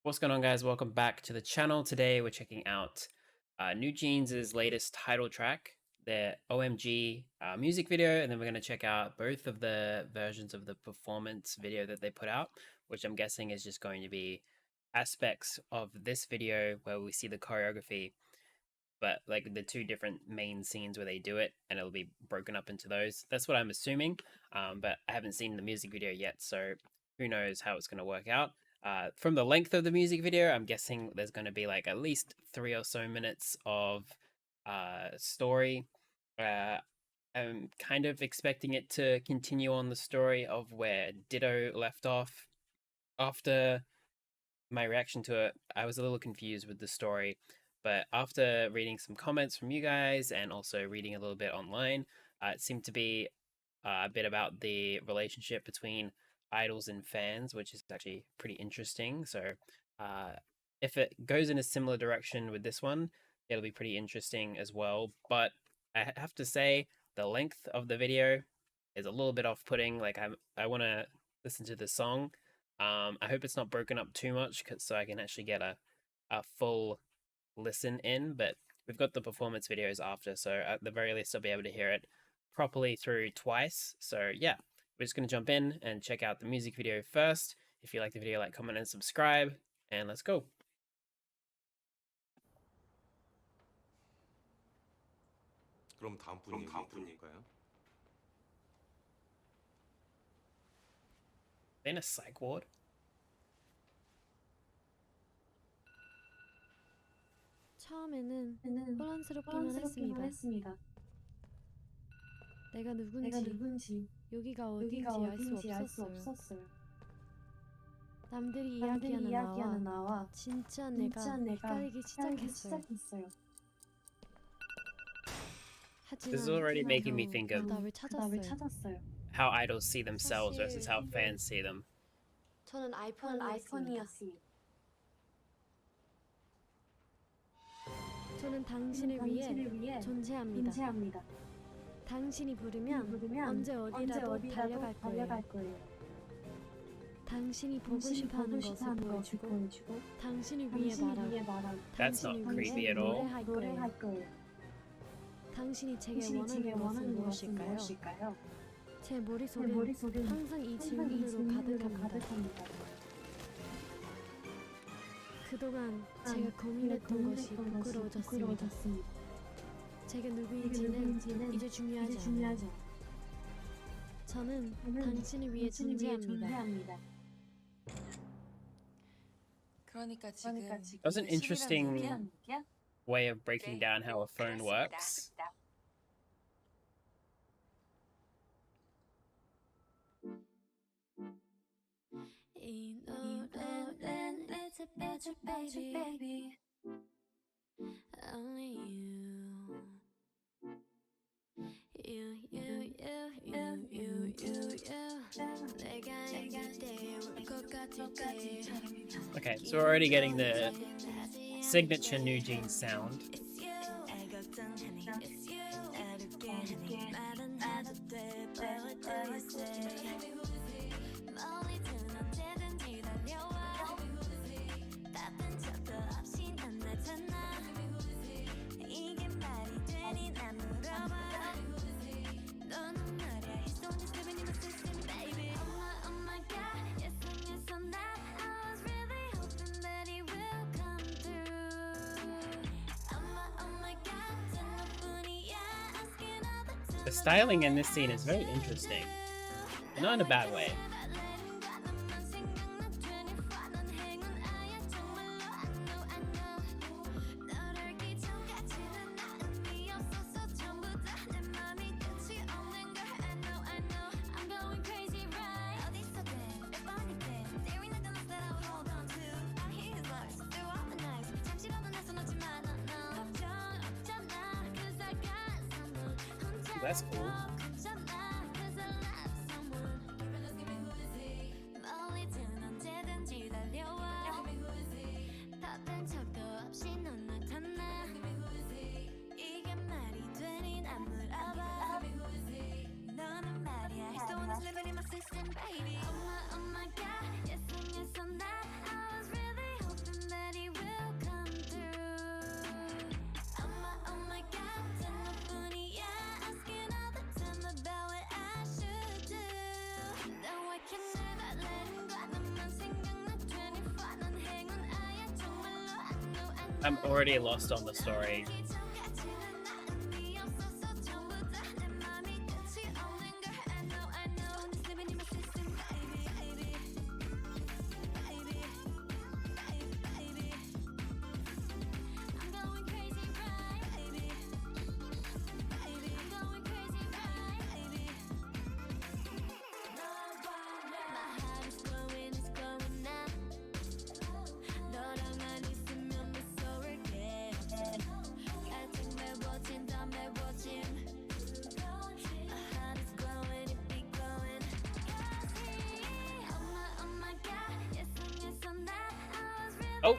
What's going on, guys? Welcome back to the channel. Today we're checking out NewJeans' latest title track, their OMG music video, and then we're going to check out both of the versions of the performance video that they put out, which I'm guessing is just going to be aspects of this video where we see the choreography, but like the two different main scenes where they do it, and it'll be broken up into those. That's what I'm assuming, but I haven't seen the music video yet, so who knows how it's going to work out. From the length of the music video, I'm guessing there's going to be like at least 3 or so minutes of story. I'm kind of expecting it to continue on the story of where Ditto left off. After my reaction to it, I was a little confused with the story, but after reading some comments from you guys and also reading a little bit online, it seemed to be a bit about the relationship between idols and fans, which is actually pretty interesting. So if it goes in a similar direction with this one, it'll be pretty interesting as well. But I have to say the length of the video is a little bit off-putting. Like I want to listen to the song. I hope it's not broken up too much so I can actually get a full listen in, but we've got the performance videos after, so at the very least I'll be able to hear it properly through twice. So yeah, we're just going to jump in and check out the music video first. If you like the video, like, comment, and subscribe, and let's go. 그럼 다음 분 얘기 들어볼까요? In a psych ward? 처음에는 혼란스럽기만 했습니다. 내가 누군지, 여기가 어딘지 알 수 없었어요. 남들이 이야기하는 나와 진짜 내가 헷갈리기 시작했어요. This is already making me think of 답을 찾았어요. how idols see themselves versus how fans see them. 저는 아이폰이었습니다. 저는 당신을 위해 존재합니다. 당신이 부르면 언제 어디라도 달려갈 거예요. 당신이 보고 싶어하는 것을 보여주고 당신을 위해 말하고 That's not creepy at all. 노래할 거예요. 당신이 제게 원하는 것은 무엇일까요? 제 머릿속은 항상 이 질문으로 가득합니다. 그동안 제가 고민했던 것이 부끄러워졌습니다. 제가 누구인지는 이제 중요하지 않아요. 저는 당신을 위해 존재합니다. That was an interesting way of breaking down how a phone works. 이 노래는 It's about you, baby. Only you. Okay, so we're already getting the signature NewJeans sound. The styling in this scene is very interesting, not in a bad way. That's cool. I'm already lost on the story. Oh,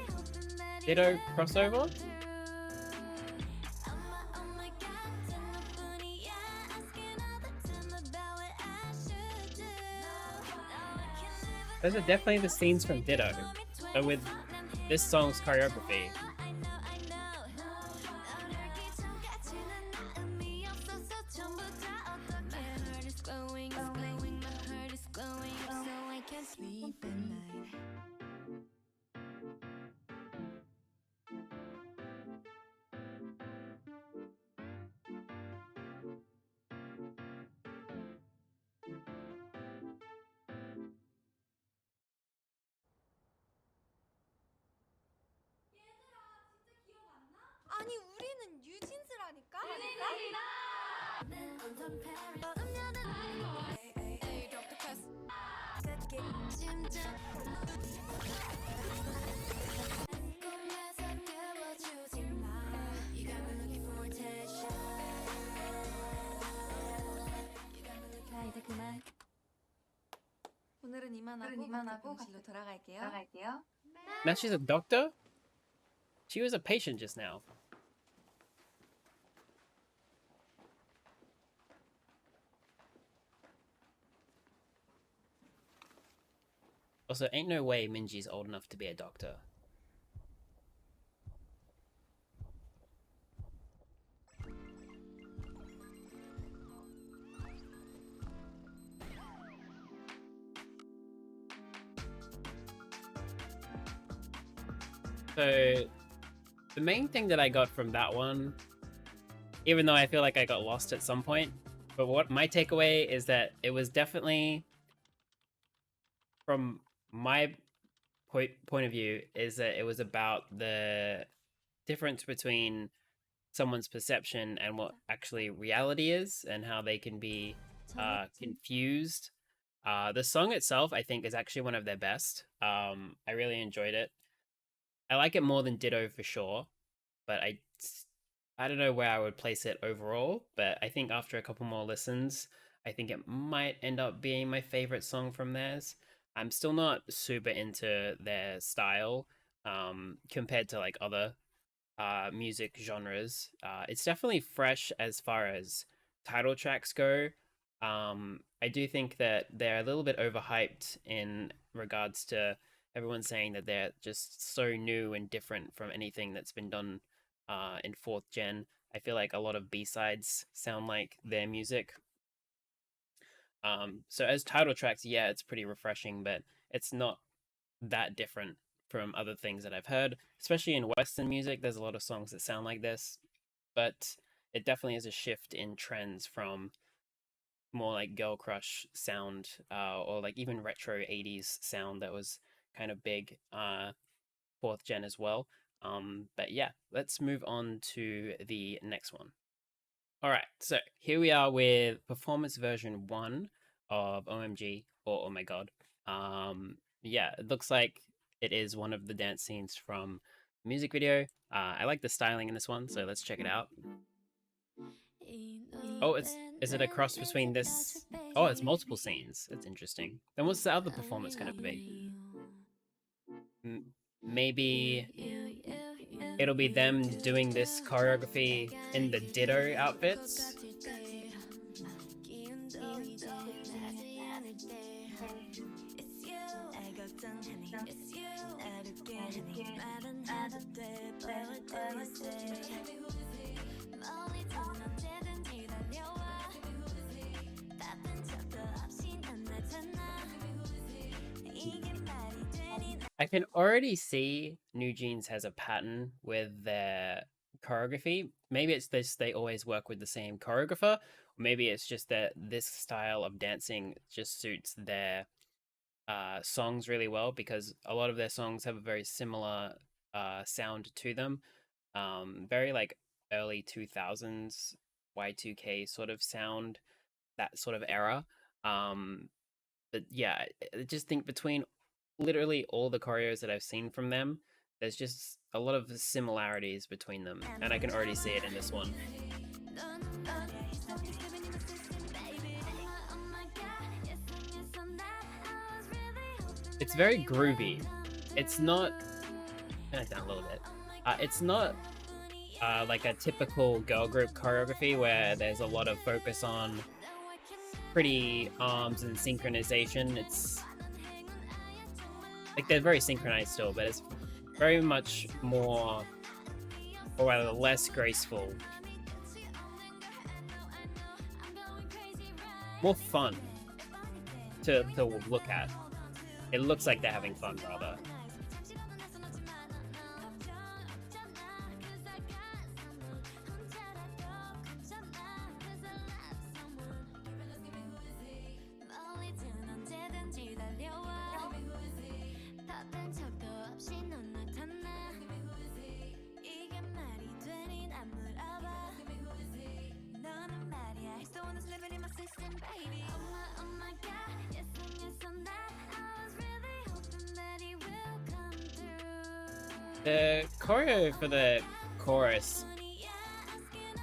Ditto crossover? Those are definitely the scenes from Ditto, but with this song's choreography. 아니 우리는 뉴진스라니까? 자 이제 그만. 오늘은 이만하고 거실로 돌아갈게요. Now she's a doctor? She was a patient just now. Also, ain't no way Minji's old enough to be a doctor. So, the main thing that I got from that one, even though I feel like I got lost at some point, but what my takeaway is that it was definitely, from my point of view, is that it was about the difference between someone's perception and what actually reality is, and how they can be confused. The song itself, I think, is actually one of their best. I really enjoyed it. I like it more than Ditto for sure, but I don't know where I would place it overall, but I think after a couple more listens, I think it might end up being my favorite song from theirs. I'm still not super into their style compared to like other music genres. It's definitely fresh as far as title tracks go. I do think that they're a little bit overhyped in regards to everyone saying that they're just so new and different from anything that's been done in 4th gen. I feel like a lot of B-sides sound like their music. So as title tracks, yeah, it's pretty refreshing, but it's not that different from other things that I've heard, especially in Western music. There's a lot of songs that sound like this, but it definitely is a shift in trends from more like girl crush sound or like even retro 80s sound that was kind of big 4th gen as well. But yeah, let's move on to the next one. All right, so here we are with performance version 1 of OMG, or Oh My God. Yeah, it looks like it is one of the dance scenes from the music video. I like the styling in this one, so let's check it out. Oh, is it a cross between this? Oh, it's multiple scenes. That's interesting. Then what's the other performance going to be? Maybe it'll be them doing this choreography in the Ditto outfits. I can already see NewJeans has a pattern with their choreography. Maybe it's this they always work with the same choreographer. Or maybe it's just that this style of dancing just suits their songs really well because a lot of their songs have a very similar sound to them. Very like early 2000s Y2K sort of sound, that sort of era. But yeah, I just think between literally all the choreos that I've seen from them, there's just a lot of similarities between them, and I can already see it in this one. It's very groovy. It's not. Turn it down a little bit. It's not like a typical girl group choreography where there's a lot of focus on pretty arms and synchronization. It's like they're very synchronized still, but it's very much more, or rather less graceful, more fun to look at. It looks like they're having fun rather. The choreo for the chorus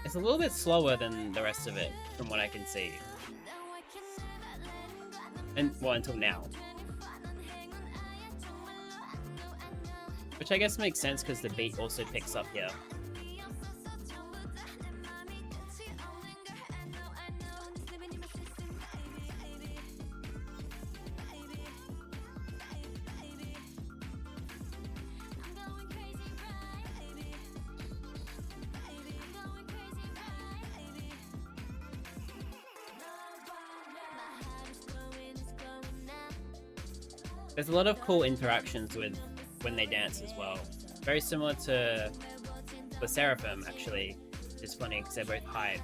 is a little bit slower than the rest of it, from what I can see. And, well, until now. Which I guess makes sense because the beat also picks up here. There's a lot of cool interactions with when they dance as well. Very similar to the Seraphim, actually. It's funny because they're both high.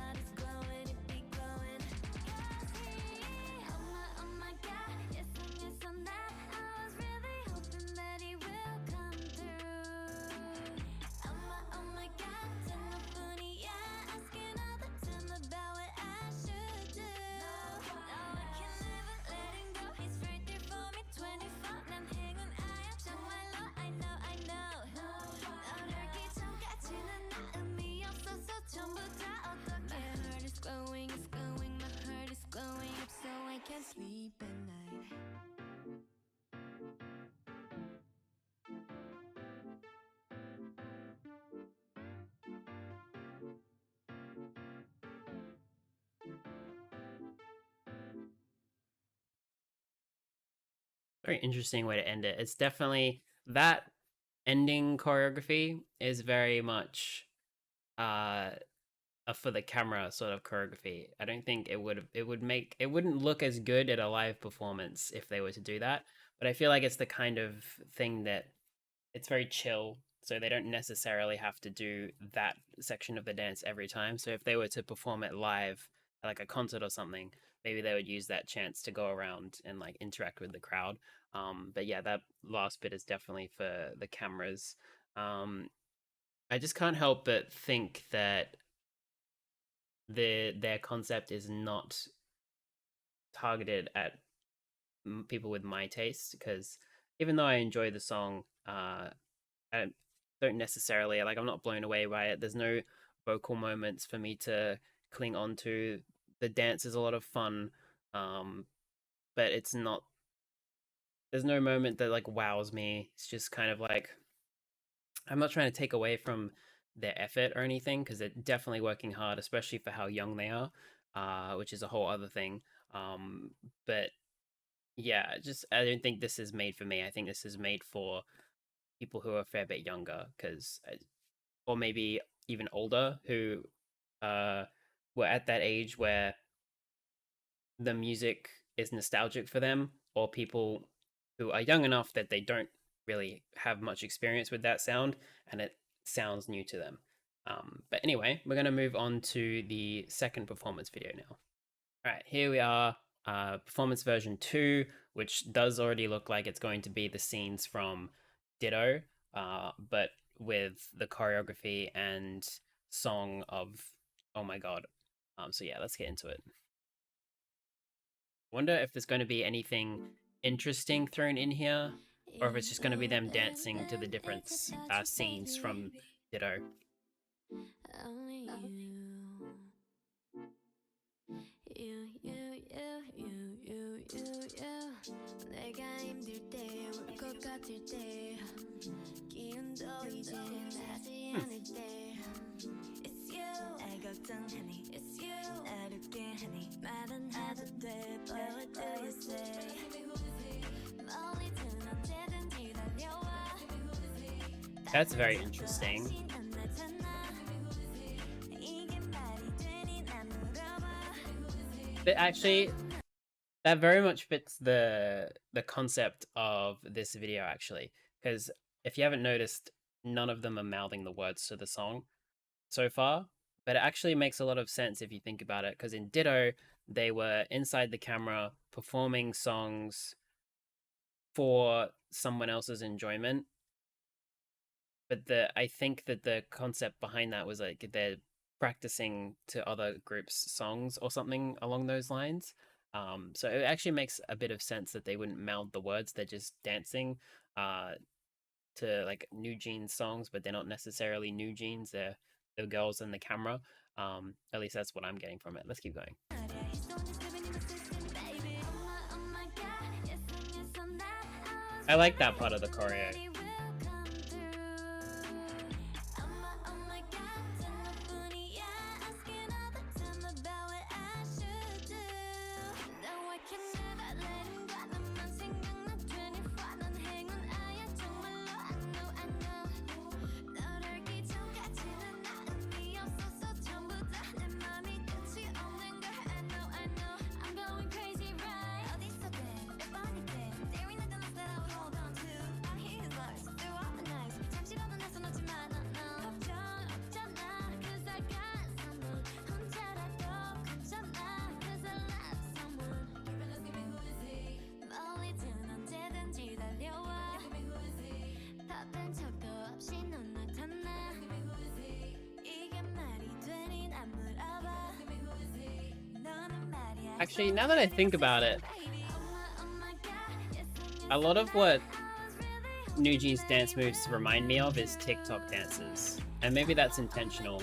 Very interesting way to end it. It's definitely that ending choreography is very much a for the camera sort of choreography. I don't think it wouldn't look as good at a live performance if they were to do that. But I feel like it's the kind of thing that it's very chill, so they don't necessarily have to do that section of the dance every time. So if they were to perform it live at like a concert or something, maybe they would use that chance to go around and like interact with the crowd. But yeah, that last bit is definitely for the cameras. I just can't help but think that their concept is not targeted at people with my taste, because even though I enjoy the song, I don't necessarily like. I'm not blown away by it. There's no vocal moments for me to cling on to. The dance is a lot of fun, but it's not. There's no moment that like wows me. It's just kind of like I'm not trying to take away from their effort or anything because they're definitely working hard, especially for how young they are, which is a whole other thing. But yeah, just I don't think this is made for me. I think this is made for people who are a fair bit younger, because, or maybe even older, who were at that age where the music is nostalgic for them, or people who are young enough that they don't really have much experience with that sound, and it sounds new to them. But anyway, we're going to move on to the second performance video now. All right, here we are, performance version 2, which does already look like it's going to be the scenes from Ditto, but with the choreography and song of Oh My God. So yeah, let's get into it. Wonder if there's going to be anything interesting thrown in here, or if it's just going to be them dancing to the different scenes from Ditto. Only you. 내가 힘들 때, 울 것 같을 때, 기운도 이제 나지 않을 때. It's you, 날 걱정하니. It's you, 날 웃게 하니. 말은 해도 돼, but what do you say? 멀리든 언제든지 달려와. That's very interesting. But actually, that very much fits the concept of this video, actually, because if you haven't noticed, none of them are mouthing the words to the song so far, but it actually makes a lot of sense if you think about it, because in Ditto, they were inside the camera performing songs for someone else's enjoyment. But I think that the concept behind that was like they're practicing to other groups' songs or something along those lines. So it actually makes a bit of sense that they wouldn't mouth the words; they're just dancing to like NewJeans songs, but they're not necessarily NewJeans. They're the girls in the camera. At least that's what I'm getting from it. Let's keep going. I like that part of the choreo. Actually, now that I think about it, a lot of what NewJeans dance moves remind me of is TikTok dances, and maybe that's intentional.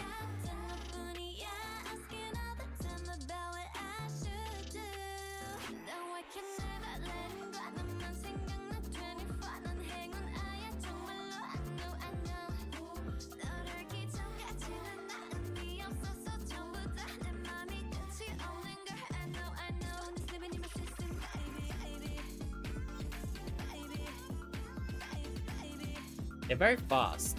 They're very fast.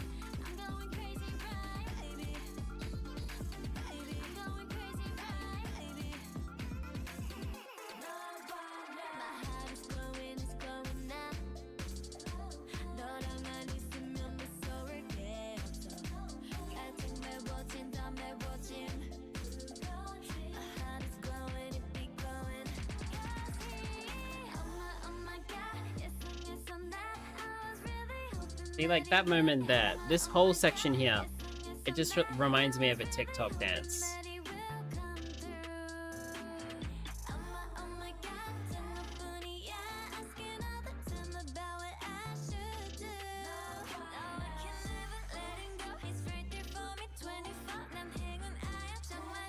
See, like that moment there, this whole section here, it just reminds me of a TikTok dance.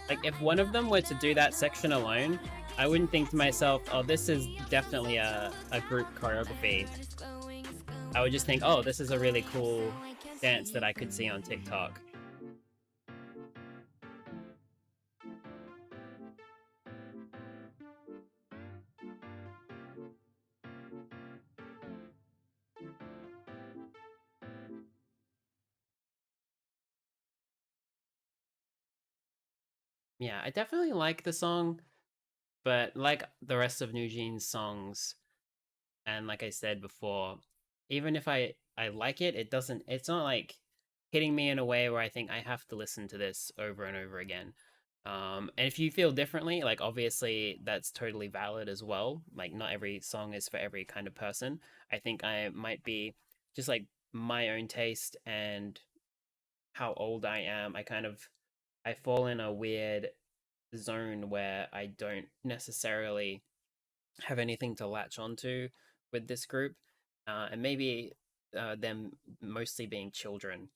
Like, if one of them were to do that section alone, I wouldn't think to myself, oh, this is definitely a group choreography. I would just think, oh, this is a really cool dance that I could see on TikTok. Yeah, I definitely like the song, but like the rest of NewJeans' songs, and like I said before, even if I like it, it's not like hitting me in a way where I think I have to listen to this over and over again. And if you feel differently, like obviously that's totally valid as well. Like not every song is for every kind of person. I think I might be just like my own taste and how old I am. I fall in a weird zone where I don't necessarily have anything to latch onto with this group, and maybe them mostly being children,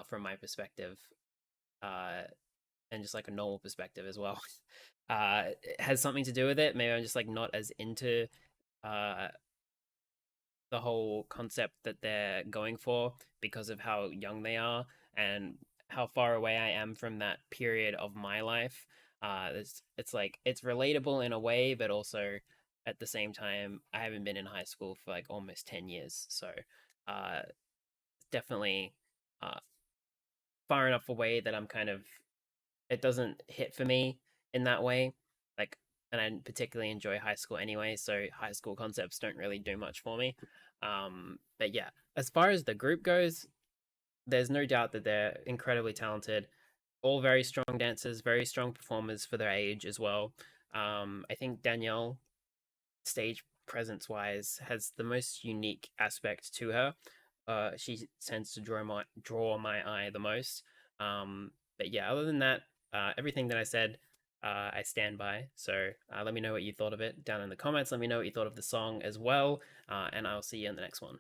from my perspective, uh, and just like a normal perspective as well. It has something to do with it. Maybe I'm just like not as into uh, the whole concept that they're going for because of how young they are and how far away I am from that period of my life. It's like it's relatable in a way, but also at the same time, I haven't been in high school for like almost 10 years, so uh, definitely uh, far enough away that I'm kind of it doesn't hit for me in that way. Like, and I particularly enjoy high school anyway, so high school concepts don't really do much for me. But yeah, as far as the group goes, there's no doubt that they're incredibly talented, all very strong dancers, very strong performers for their age as well. I think Danielle, stage presence wise, has the most unique aspect to her. She tends to draw my eye the most. But yeah, other than that, everything that I said, I stand by. So let me know what you thought of it down in the comments. Let me know what you thought of the song as well, and I'll see you in the next one.